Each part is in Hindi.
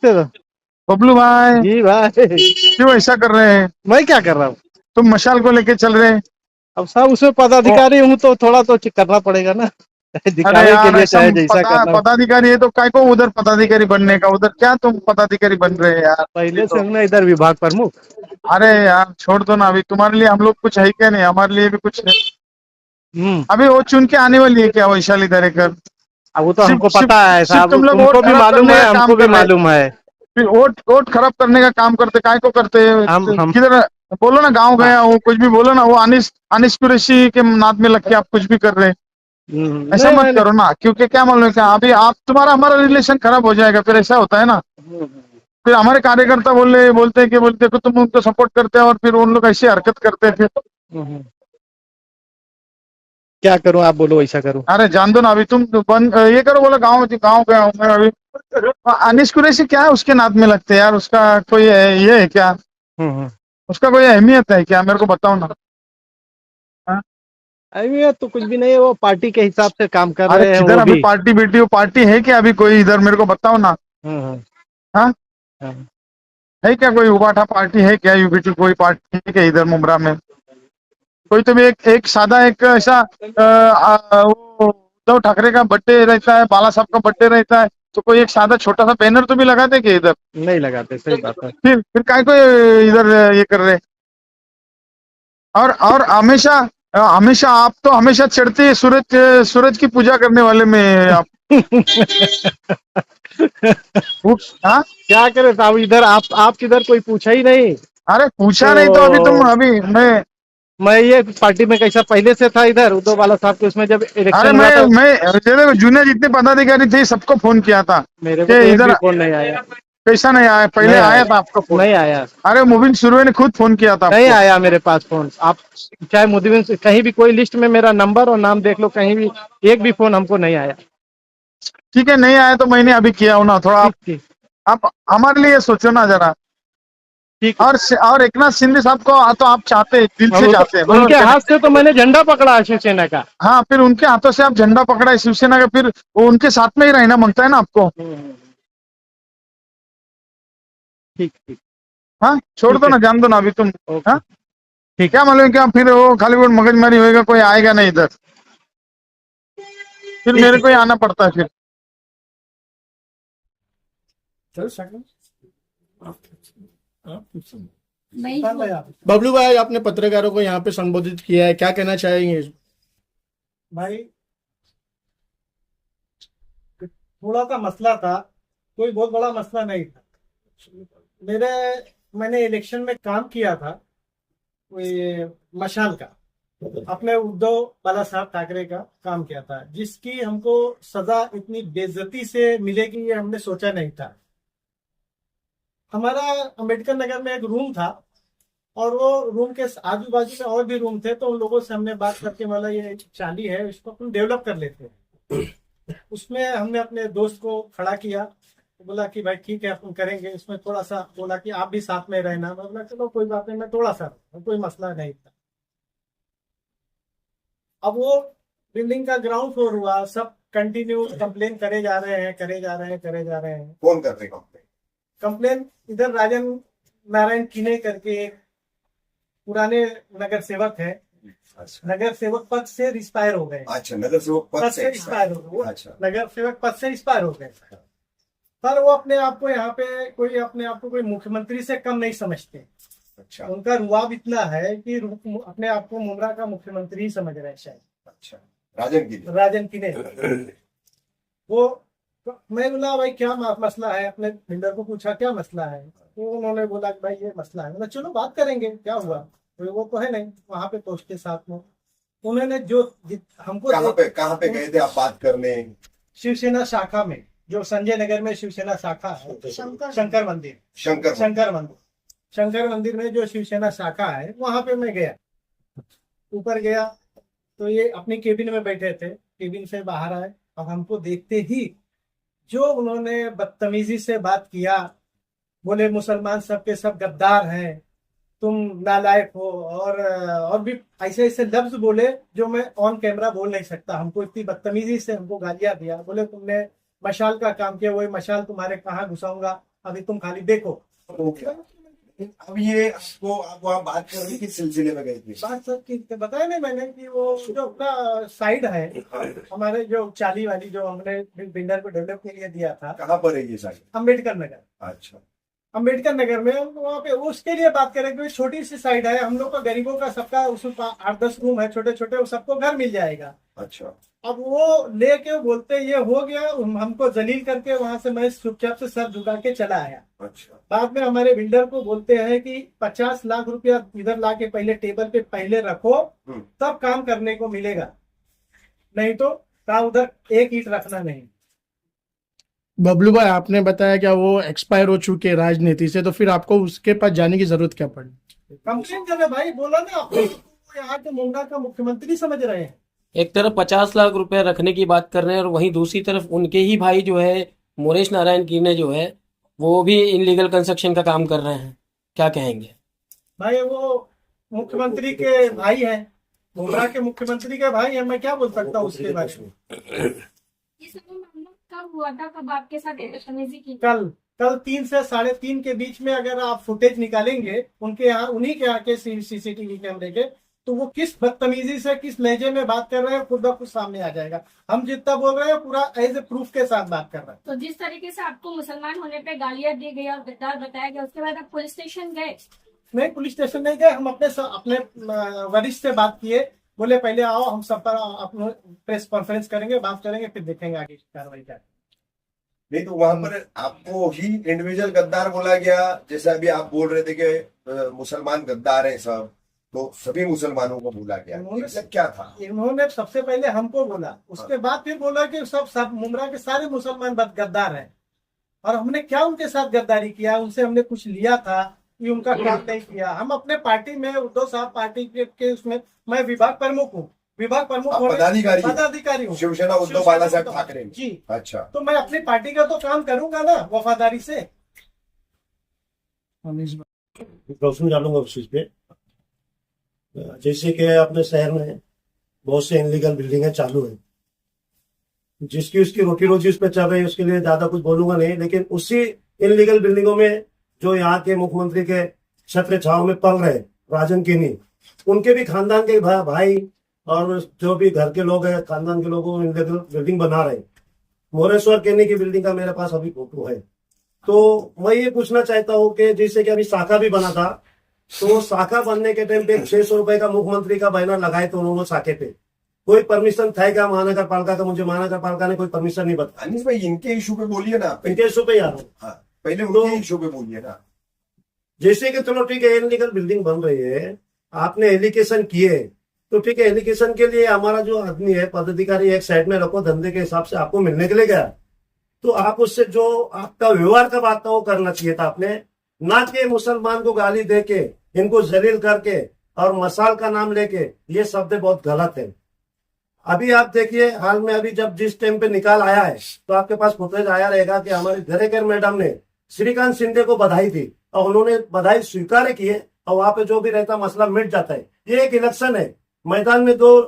नमस्ते। बबलू भाई, जी भाई। क्यों ऐसा कर रहे हैं? मैं क्या कर रहा हूँ? तुम मशाल को लेके चल रहे हैं। अब सब उसमें ओ, पदाधिकारी हूँ तो थोड़ा तो करना पड़ेगा ना। अरे दिखावे के यार, लिए ऐसा चाहे जैसा करना हो। पदाधिकारी है तो काय को उधर पदाधिकारी बनने का? उधर क्या तुम पदाधिकारी बन रहे हैं यार अभी पहले से तो। हूँ ना इधर विभाग प्रमुख। अरे यार छोड़ दो ना, अभी तुम्हारे लिए हम लोग कुछ है क्या? नहीं, हमारे लिए भी कुछ है। हम्म। अभी वो चुन के आने वाली है क्या वैशाली दरेकर? अब वो तो सिर्फ हमको सिर्फ पता है सिर्फ साहब, तुम लोग वोट तुमको भी खराब मालूम करने है का काम हमको भी कर रहे हैं। मालूम है। फिर वोट खराब करने का काम करते, काय को करते हैं? हम किधर? बोलो ना, गांव हाँ। गया वो कुछ भी बोलो ना, वो अनिस अनिस कुरैशी के नाद में लग के आप कुछ भी कर रहे हैं। ऐसा नहीं मत मैंने। करो ना, क्योंकि क्या मालूम है क्या, अभी आप तुम्हारा हमारा रिलेशन खराब हो जाएगा, फिर ऐसा होता है ना। फिर हमारे कार्यकर्ता बोलते हैं कि बोलते हैं कि तुम उनको सपोर्ट करते हैं और फिर उन लोग ऐसी हरकत करते हैं फिर। हम्म, क्या करूँ आप बोलो वैसा करूँ। अरे जान दो ना, अभी तुम ये करो, बोलो गाँव गाँव गया हूँ मैं अभी। अनिस कुरैशी क्या है उसके नाद में लगते हैं यार? उसका कोई ये है क्या? हम्म। उसका कोई अहमियत है क्या? मेरे को बताओ ना। हाँ? अरे तो कुछ भी नहीं है, वो पार्टी के हिसाब से काम कर अरे रहे हैं किधर वो अभी भी। पार्टी बेटी, वो पार्टी है क्या अभी कोई इधर? मेरे को बताओ ना। हम्म। हाँ? हम्म। है क्या कोई उबाठा पार्टी है क्या? यूबीटी कोई पार्टी है क्या इधर मुमरा में? कोई तो भी एक सादा एक ऐसा वो उद्धव ठाकरे का बर्थडे रहता है, बाला साहब का बर्थडे रहता है, तो कोई एक सादा छोटा सा बैनर तो भी लगा दे के इधर। नहीं लगाते, सही बात है। फिर काय को इधर ये कर रहे? और हमेशा हमेशा आप तो हमेशा चढ़ते सूरज सूरज की पूजा करने वाले में आप। हाँ? क्या करे साहब, इधर आप किधर कोई पूछा ही नहीं। अरे पूछा नहीं तो अभी तुम तो अभी मैं। मैं ये पार्टी में कैसा पहले से था इधर उद्धव बाला साहब के, उसमें जब अरे इलेक्शन हुआ था मैं जूनियर जितने पदाधिकारी थे सबको फोन किया था मेरे को कि तो एक भी इधर। फोन नहीं आया। कैसा नहीं आया? पहले नहीं आया आया। था आपका फोन। नहीं आया। अरे मुबिन सुरवे ने खुद फोन किया था नहीं आपको। आया मेरे पास फोन। आप चाहे मुदबिन से कहीं भी कोई लिस्ट में मेरा नंबर और नाम देख लो, कहीं भी एक भी फोन हमको नहीं आया। ठीक है, नहीं आया तो मैंने अभी किया हूं ना थोड़ा। ठीक ठीक। आप हमारे लिए सोचो ना जरा। ठीक। और एकनाथ शिंदे साहब को तो आप चाहते हैं, दिल अब से वो तो चाहते हैं, बरोबर उनके क्या हाथ नहीं? से तो मैंने झंडा पकड़ा है शिवसेना का। हाँ, फिर उनके हाथों से आप झंडा पकड़ा है शिवसेना का, फिर वो उनके साथ में ही रहना मांगता है ना आपको। ठीक ठीक। हाँ, छोड़ ठीक दो है। ना, जान दो ना अभी तुम। हाँ? ओके। ठीक। क्या मालूम क्या, फिर वो खाली वो मगजमारी होएगा, कोई आएगा नहीं इधर। फिर ठीक मेरे है। को ही आना पड़ता है फिर। चल सकते बबलू भाई, आपने पत्रकारों को यहाँ पे संबोधित किया है, क्या कहना चाहेंगे? भाई, थोड़ा सा मसला था, कोई बहुत बड़ा मसला नहीं था। मेरे मैंने इलेक्शन में काम किया था, ये मशाल का, अपने उद्धव बाला साहब ठाकरे का काम किया था, जिसकी हमको सजा इतनी बेइज्जती से मिलेगी ये हमने सोचा नहीं था। हमारा अंबेडकर नगर में एक रूम था और वो रूम के आजू बाजू में और भी रूम थे, तो उन लोगों से हमने बात करके बोला ये चाली है, इसको अपन डेवलप कर लेते हैं। उसमें हमने अपने दोस्त को खड़ा किया, बोला कि भाई ठीक है अपन करेंगे। उसमें थोड़ा सा बोला कि आप भी साथ में रहना, मैं बोला चलो कोई बात नहीं, मैं थोड़ा सा, कोई मसला नहीं था। अब वो बिल्डिंग का ग्राउंड फ्लोर हुआ, सब कंटिन्यू कंप्लेन करे जा रहे हैं, करे जा रहे हैं, करे जा रहे हैं। कौन कर रहे कंप्लेन? कंप्लेन इधर राजन नारायण किने करके एक पुराने नगर सेवक है, अच्छा नगर सेवक पद से रिस्पायर हो गए। अच्छा, नगर सेवक पद से एक्सपायर हो गए। अच्छा। नगर सेवक पद से एक्सपायर हो गए। पर वो अपने आप को यहाँ पे कोई अपने आप को कोई मुख्यमंत्री से कम नहीं समझते। अच्छा उनका रुआब इतना है कि अपने आप को मुमरा का मुख्यमंत्री ही समझ रहे हैं शायद। अच्छा, राजन की राजन किने वो, तो मैं बोला भाई क्या मसला है, अपने बिल्डर को पूछा क्या मसला है, तो उन्होंने बोला कि भाई ये मसला है। बोला चलो बात करेंगे, क्या हुआ, तो वो तो है नहीं वहां पे पहुंचते साथ में। उन्होंने जो हमको कहाँ पे गए थे आप बात करने? शिवसेना शाखा में, जो संजय नगर में शिवसेना शाखा है, शंकर मंदिर, शंकर मंदिर में जो शिवसेना शाखा है वहां पे मैं गया। ऊपर गया तो ये अपनी केबिन में बैठे थे, केबिन से बाहर आए और हमको देखते ही जो उन्होंने बदतमीजी से बात किया, बोले मुसलमान सबके सब गद्दार हैं, तुम नालायक हो, और भी ऐसे ऐसे लफ्ज बोले जो मैं ऑन कैमरा बोल नहीं सकता। हमको इतनी बदतमीजी से हमको गालियां दिया, बोले तुमने मशाल का काम किया, वही मशाल तुम्हारे कहाँ घुसाऊंगा, अभी तुम खाली देखो। हो गया। अब ये आपको आप वहाँ बात करने किस सिलसिले में गए थे? बात सब की बताया नहीं मैंने कि वो जो अपना साइड है हमारे जो चाली वाली जो हमने बिल्डर को डेवलप के लिए दिया था कहाँ पर है ये साइड? अम्बेडकर नगर। अच्छा, अम्बेडकर नगर में वहाँ पे उसके लिए बात करें कि छोटी सी साइड है, हम लोग का गरीबों का सबका उसमें 8-10 रूम है छोटे छोटे, वो सबको घर मिल जाएगा। अच्छा, अब वो लेके बोलते ये हो गया, हमको जलील करके वहां से मैं चुपचाप से सर झुका के चला आया। अच्छा, बाद में हमारे बिल्डर को बोलते हैं कि 50 लाख रुपया इधर ला के पहले टेबल पे पहले रखो, तब काम करने को मिलेगा, नहीं तो का उधर एक ईंट रखना नहीं। बबलू भाई, आपने बताया क्या वो एक्सपायर हो चुके हैं राजनीति से, तो फिर आपको उसके पास जाने की जरूरत क्या पड़ी? कंप्लेन करे भाई, बोला ना आपको, यहाँ के मुंडा का मुख्यमंत्री समझ रहे हैं। एक तरफ 50 लाख रुपए रखने की बात कर रहे हैं और वहीं दूसरी तरफ उनके ही भाई जो है मोरेश नारायण कीने जो है वो भी इनलीगल कंस्ट्रक्शन का काम कर रहे हैं, क्या कहेंगे? भाई वो मुख्यमंत्री के भाई हैं, मुंडा के मुख्यमंत्री के भाई हैं, मैं क्या बोल सकता हूँ उसके बारे में। ये सब मामला कब हुआ था, कब आपके साथ बदतमीजी की? कल 3 से 3:30 के बीच में अगर आप फुटेज निकालेंगे उनके यहाँ, उन्हीं के यहाँ के सीसीटीवी कैमरे के, तो वो किस बदतमीजी से किस लहजे में बात कर रहे हैं खुद ब खुद सामने आ जाएगा। हम जितना बोल रहे हैं पूरा एज ए प्रूफ के साथ बात कर रहे हैं। तो जिस तरीके से आपको मुसलमान होने पे गालियां दी गई और गद्दार बताया गया, उसके बाद आप पुलिस स्टेशन गए? नहीं, पुलिस स्टेशन नहीं गए, हम अपने वरिष्ठ से बात किए, बोले पहले आओ, हम सब पर अपने प्रेस कॉन्फ्रेंस करेंगे, बात करेंगे, फिर देखेंगे आगे कार्रवाई क्या। नहीं तो वहां पर आपको ही इंडिविजुअल गद्दार बोला गया, जैसे अभी आप बोल रहे थे कि मुसलमान गद्दार हैं सब, तो सभी मुसलमानों को बोला गया, मतलब क्या था? इन्होंने सबसे पहले हमको बोला, उसके बाद फिर बोला कि सब मुमरा के सारे मुसलमान गद्दार हैं, और हमने क्या उनके साथ गद्दारी किया, उनसे हमने कुछ लिया था कि उनका काम नहीं किया। हम अपने पार्टी में उद्धव साहब पार्टी के उसमें मैं विभाग प्रमुख हूँ, विभाग प्रमुख पदाधिकारी हूँ, शिवसेना उद्धव बाला साहब ठाकरे जी। अच्छा, तो मैं अपनी पार्टी का तो काम करूंगा ना वफादारी से। रोशन डालूंगा उस चीज पे। जैसे कि अपने शहर में बहुत से इनलीगल बिल्डिंगें चालू है, जिसकी उसकी रोटी रोजी उस पर चल रही है, उसके लिए ज्यादा कुछ बोलूंगा नहीं, लेकिन उसी इनलीगल बिल्डिंगों में जो यहाँ के मुख्यमंत्री के छत्र छाव में पल रहे राजन किनी, उनके भी खानदान के भाई और जो भी घर के लोग हैं खानदान के लोगों इनलीगल बिल्डिंग बना रहे। मोरेश्वर केनी की बिल्डिंग का मेरे पास अभी फोटो है। तो मैं ये पूछना चाहता हूँ कि जैसे कि अभी शाखा भी बना था, तो शाखा बनने के टाइम पे 600 रुपए का मुख्यमंत्री का बैनर लगाए थे उन्होंने शाखे पे, कोई परमिशन था क्या महानगर पालिका का? मुझे महानगर पालिका ने कोई परमिशन नहीं बताया। अनिश भाई इनके इशू पे बोलिए ना, इनके इशू पे यार पहले उनके इशू पे बोलिए ना। जैसे कि चलो ठीक है, इनलीगल बिल्डिंग बन रही है, आपने एलिगेशन किए, तो ठीक है, एलिगेशन के लिए हमारा जो आदमी है पदाधिकारी एक साइड में रखो, धंधे के हिसाब से आपको मिलने के लिए गया, तो आप उससे जो आपका व्यवहार का बात था वो करना चाहिए था आपने, ना कि मुसलमान को गाली दे के इनको जलील करके और मसाल का नाम लेके, ये शब्द बहुत गलत है। अभी आप देखिए हाल में अभी जब जिस टाइम पे निकाल आया है, तो आपके पास फुटेज आया रहेगा कि हमारी धरेकर मैडम ने श्रीकांत शिंदे को बधाई दी और उन्होंने बधाई स्वीकार किए, और वहां पे जो भी रहता मसला मिट जाता है। ये एक इलेक्शन है, मैदान में दो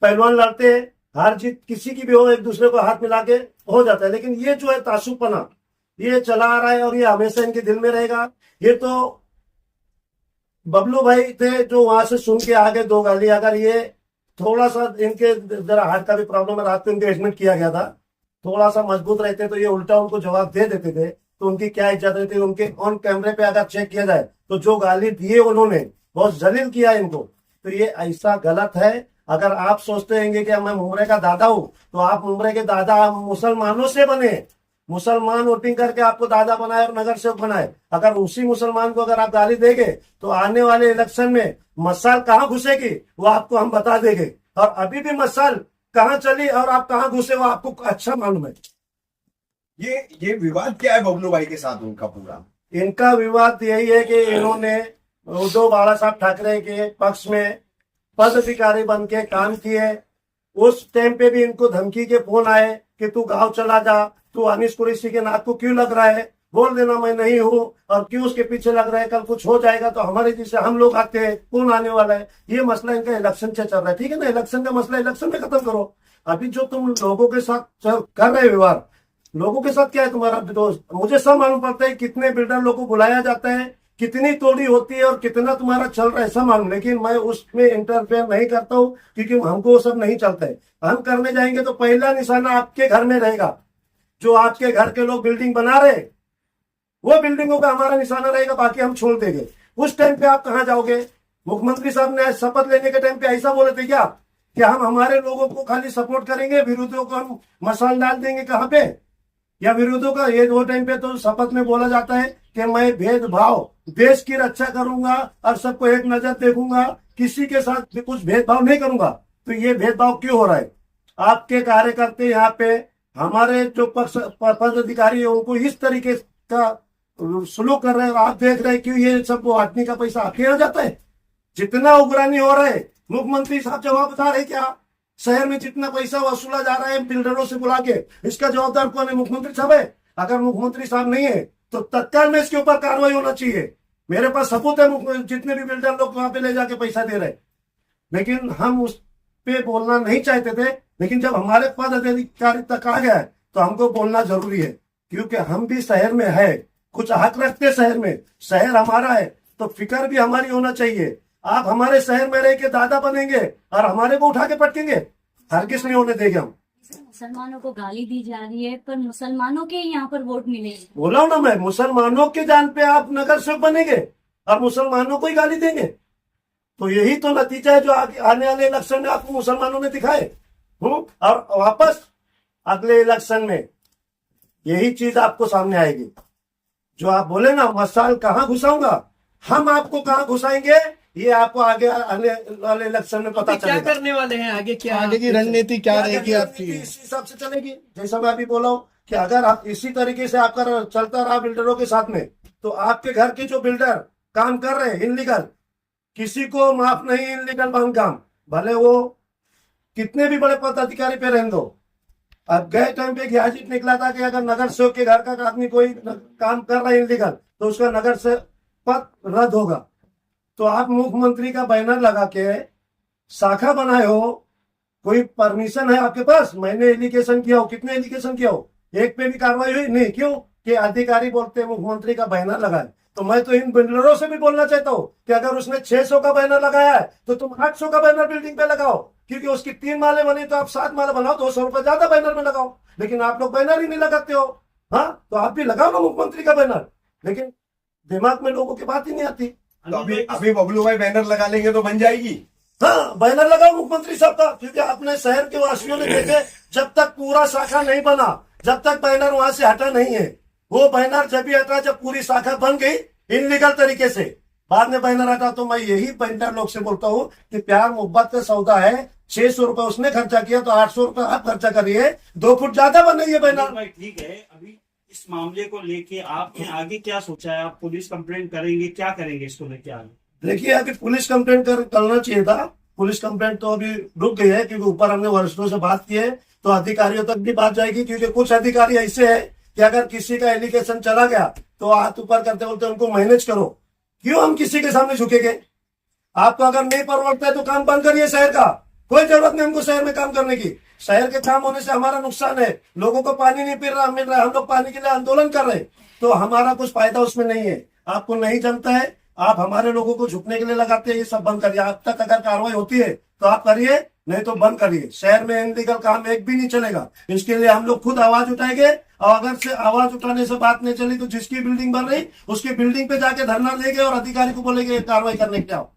पहलवान लड़ते हैं, हार जीत किसी की भी हो, एक दूसरे को हाथ मिला के हो जाता है, लेकिन ये जो है तासुपना ये चला आ रहा है और ये हमेशा इनके दिल में रहेगा। ये तो बबलू भाई थे जो वहां से सुन के आगे दो गाली, अगर ये थोड़ा सा इनके जरा हार्ट का भी प्रॉब्लम है, रात को इनको एडमिट किया गया था, थोड़ा सा मजबूत रहते तो ये उल्टा उनको जवाब दे देते थे, तो उनकी क्या इज्जत रहती। उनके ऑन कैमरे पे अगर चेक किया जाए तो जो गाली दिए उन्होंने बहुत जलील किया इनको, तो ये ऐसा गलत है। अगर आप सोचते हैं कि मैं मुमरे का दादा हूं, तो आप मुमरे के दादा मुसलमानों से बने, मुसलमान वोटिंग करके आपको दादा बनाए और नगर सेवक बनाए। अगर उसी मुसलमान को अगर आप गाली देंगे तो आने वाले इलेक्शन में मसाल कहाँ घुसेगी वो आपको हम बता देंगे, और अभी भी मसाल कहाँ चली और आप कहाँ घुसे वो आपको अच्छा मालूम है। ये विवाद क्या है बबलू भाई के साथ उनका पूरा? इनका विवाद यही है कि इन्होंने उद्धव बाला साहब ठाकरे के पक्ष में पदाधिकारी बन के काम किए। उस टाइम पे भी इनको धमकी के फोन आए कि तू गांव चला जा, तू अनिश कुरैशी के नाक को क्यों लग रहा है, बोल देना मैं नहीं हूँ, और क्यों उसके पीछे लग रहा है, कल कुछ हो जाएगा तो हमारे जैसे हम लोग आते हैं, कौन आने वाला है। ये मसला इनका इलेक्शन से चल रहा है, ठीक है ना, इलेक्शन का मसला इलेक्शन में खत्म करो। अभी जो तुम लोगों के साथ कर रहे व्यवहार, लोगों के साथ क्या है तुम्हारा दोस्त? मुझे सब मालूम पड़ता है कितने बिल्डर लोगों को बुलाया जाता है, कितनी तोड़ी होती है और कितना तुम्हारा चल रहा है, सब मालूम। लेकिन मैं उसमें इंटरफेयर नहीं करता हूँ क्योंकि हमको वो सब नहीं चलता है। हम करने जाएंगे तो पहला निशाना आपके घर में रहेगा। जो आपके घर के लोग बिल्डिंग बना रहे वो बिल्डिंगों का हमारा निशाना रहेगा, बाकी हम छोड़ देंगे। उस टाइम पे आप कहाँ जाओगे? मुख्यमंत्री साहब ने शपथ लेने के टाइम पे ऐसा बोले थे क्या कि हम हमारे लोगों को खाली सपोर्ट करेंगे, विरोधियों को हम मसाल डाल देंगे कहाँ पे? या विरोधियों का ये दो टाइम पे तो शपथ में बोला जाता है कि मैं भेदभाव देश की रक्षा करूंगा और सबको एक नजर देखूंगा, किसी के साथ भी कुछ भेदभाव नहीं करूंगा। तो ये भेदभाव क्यों हो रहा है? आपके कार्यकर्ता यहाँ पे हमारे जो पदाधिकारी है उनको इस तरीके का सलूक कर रहे हैं। आप देख रहे हैं कि ये सब वो आदमी का पैसा आपके यहाँ जाता है। जितना उग्रानी हो रहा है, मुख्यमंत्री साहब जवाब बता रहे क्या? शहर में जितना पैसा वसूला जा रहा है बिल्डरों से बुला के, इसका जवाबदार कौन है? मुख्यमंत्री साहब है। अगर मुख्यमंत्री साहब नहीं है तो तत्काल में इसके ऊपर कार्रवाई होना चाहिए। मेरे पास सबूत है, जितने भी बिल्डर लोग वहां पे ले जाके पैसा दे रहे, लेकिन हम उस पे बोलना नहीं चाहते थे। लेकिन जब हमारे पद अधिकारी तक आ गया तो हमको बोलना जरूरी है, क्योंकि हम भी शहर में है, कुछ हक रखते शहर में, शहर हमारा है तो फिक्र भी हमारी होना चाहिए। आप हमारे शहर में रह के दादा बनेंगे और हमारे को उठा के पटकेंगे, हरगिज नहीं होने देंगे हम। मुसलमानों को गाली दी जा रही है पर मुसलमानों के यहाँ पर वोट मिलेगी। बोला हूं ना मैं, मुसलमानों के जान पे आप नगर सेवक बनेंगे और मुसलमानों को ही गाली देंगे। तो यही तो नतीजा है जो आने वाले इलेक्शन में आपको मुसलमानों ने दिखाए। और वापस अगले इलेक्शन में यही चीज आपको सामने आएगी। जो आप बोले ना मसाल कहाँ घुसाऊंगा, हम आपको कहाँ घुसाएंगे ये आपको आगे आने वाले इलेक्शन में पता चलेगा। क्या करने वाले हैं आगे, क्या आगे की रणनीति क्या रहेगी आपकी? इस हिसाब से चलेगी। जैसा मैं अभी बोला हूँ कि अगर आप इसी तरीके से आपका चलता रहा बिल्डरों के साथ में, तो आपके घर के जो बिल्डर काम कर रहे हैं इनलीगल, किसी को माफ नहीं इनलीगल बांधकाम, भले वो कितने भी बड़े पदाधिकारी पे रहने दो। अब गए टाइम पे गैजेट निकला था कि अगर नगर सेवक के घर का आदमी कोई काम कर रहा है इनलीगल तो उसका नगर से पद रद्द होगा। तो आप मुख्यमंत्री का बैनर लगा के शाखा बनाए हो, कोई परमिशन है आपके पास? मैंने एलिगेशन किया हो, कितने एलिगेशन किया हो, एक पे भी कार्रवाई हुई नहीं। क्यों? कि अधिकारी बोलते हैं मुख्यमंत्री का बैनर लगाए। तो मैं तो इन बिल्डरों से भी बोलना चाहता हूँ कि अगर उसने 600 का बैनर लगाया है तो तुम 800 का बैनर बिल्डिंग पे लगाओ, क्योंकि उसकी 3 माले बनी तो आप 7 माले बनाओ, 200 रुपए ज्यादा बैनर में लगाओ। लेकिन आप लोग बैनर ही नहीं लगाते हो। हाँ, तो आप भी लगाओ ना मुख्यमंत्री का बैनर, लेकिन दिमाग में लोगों की बात ही नहीं आती। तो अभी बबलू भाई बैनर लगा लेंगे तो बन जाएगी। हाँ, बैनर लगाओ मुख्यमंत्री साहब का, क्योंकि अपने शहर के वासियों ने देखे जब तक पूरा शाखा नहीं बना, जब तक बैनर वहां से हटा नहीं है, वो बैनर जब भी हटा जब पूरी शाखा बन गई इनलीगल तरीके से, बाद में बैनर हटा। तो मैं यही पेंटर लोग से बोलता हूँ कि प्यार मोहब्बत का सौदा है। 600 रुपए उसने खर्चा किया तो 800 रुपए आप खर्चा करिए, 2 फुट ज्यादा बनाइए बैनर। ठीक है, अभी इस मामले को लेके आपने आगे क्या सोचा है? आप पुलिस कंप्लेंट करेंगे, क्या करेंगे इसको लेके आगे? देखिए, अगर पुलिस कंप्लेंट करना चाहिए था, पुलिस कंप्लेंट तो अभी रुक गई है, क्योंकि ऊपर हमने वरिष्ठों से बात की है तो अधिकारियों तक भी बात जाएगी। क्योंकि कुछ अधिकारी ऐसे है कि अगर किसी का एलिगेशन चला गया तो हाथ ऊपर करते बोलते उनको मैनेज करो। क्यों हम किसी के सामने झुकेंगे? आपको अगर नहीं परवड़ता है तो काम बंद करिए शहर का, कोई जरूरत नहीं हमको शहर में काम करने की। शहर के काम होने से हमारा नुकसान है, लोगों को पानी नहीं मिल रहा, हम लोग पानी के लिए आंदोलन कर रहे हैं, तो हमारा कुछ फायदा उसमें नहीं है। आपको नहीं जमता है, आप हमारे लोगों को झुकने के लिए लगाते हैं, ये सब बंद करिए। आप तक अगर कार्रवाई होती है तो आप करिए, नहीं तो बंद करिए। शहर में इनलीगल काम एक भी नहीं चलेगा, इसके लिए हम लोग खुद आवाज उठाएंगे। और अगर से आवाज उठाने से बात नहीं चली तो जिसकी बिल्डिंग बन रही उसकी बिल्डिंग पे जाके धरना देंगे और अधिकारी को बोलेंगे कार्रवाई करने के लिए आओ।